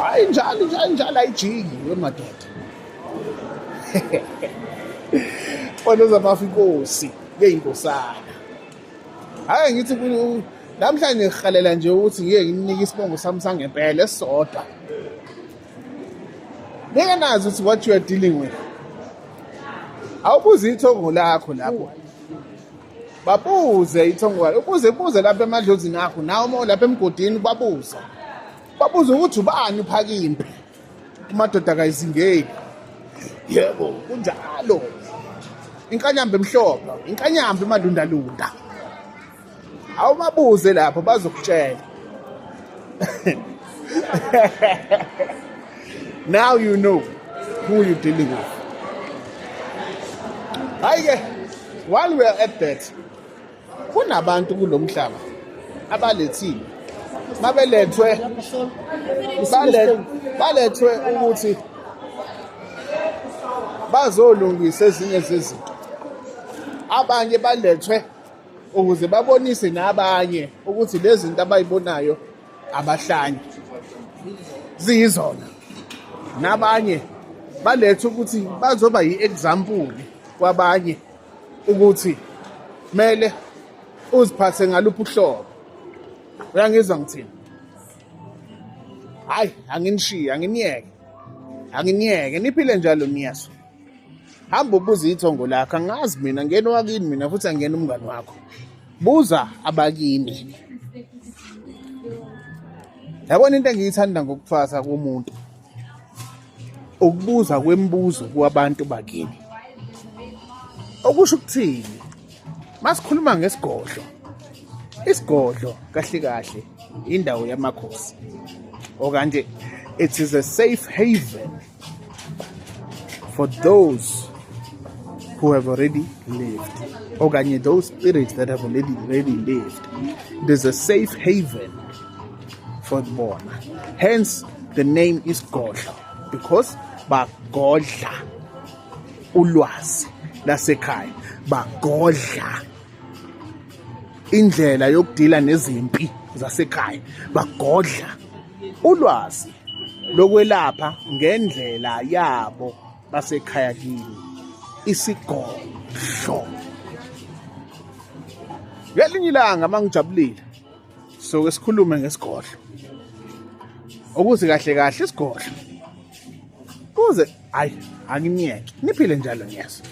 hayi njalo ayijiki wemadoda. Bona zamafa inkosi yeyinkosana. Hayi ngithi namhlanje ngihalela nje ukuthi ngeke nginike isibongo sami sangempela esisodwa. Ngeke nazi ukuthi what you are dealing with. Awubuze ithongo lakho lapho. Babuze ithongo lakho. Ubuze lapha emadlozini akho nawe uma lapha emgodini babuza. Babuza ukuthi ubani uphakimpi. Umadoda kayizingeli. Yebo, kunjalo. Inkanyamba emhlophe, inkanyamba emalundalunda. Awumabuze lapho bazokutshela. Now you know who you're dealing with. Hayi, while we are at that, kunabantu kulomhlaba abalethile. Mabelethwe ukuthi bazolungisa ezinye zezinto. Abanye balethwe ukuze babonise nabanye ukuthi lezi zinto abayibonayo abahlanye ziyizona. Nabanye balethe ukuthi bazoba yi-example kwabanye ukuthi mele uziphathe ngaluphi uhlobo. Uyangizwa ngithini? Hayi, anginishiye, anginiyeke niphile njalo niyazwa. Hamba ubuze ithongo lakho, angazi mina ngena wakini mina futhi angena umngani wakho. Buza abakini. Yabona into engiyithanda ngokuthwasa komuntu. Ukubuza kwemibuzo kwabantu bakini. Okusho ukuthini? Masikhuluma ngesigodlo. Isigodlo kahle indawo yamakhosi. Okanje it is a safe haven for those who have already lived. Okanye those spirits that have already lived. It is a safe haven for bona. Hence the name is Godla, because bagodla ulwazi lasekhaya, bagodla indlela yokudila nezimpi zasekhaya, bagodla ulwazi lokwelapha ngendlela yabo basekhaya kini, isigodlo. Ngelinye ilanga mangijabulile so esikhulume ngesigodlo, ukuze kahle isigodlo kuze hayi anginiyeke niphile njalo nyeso.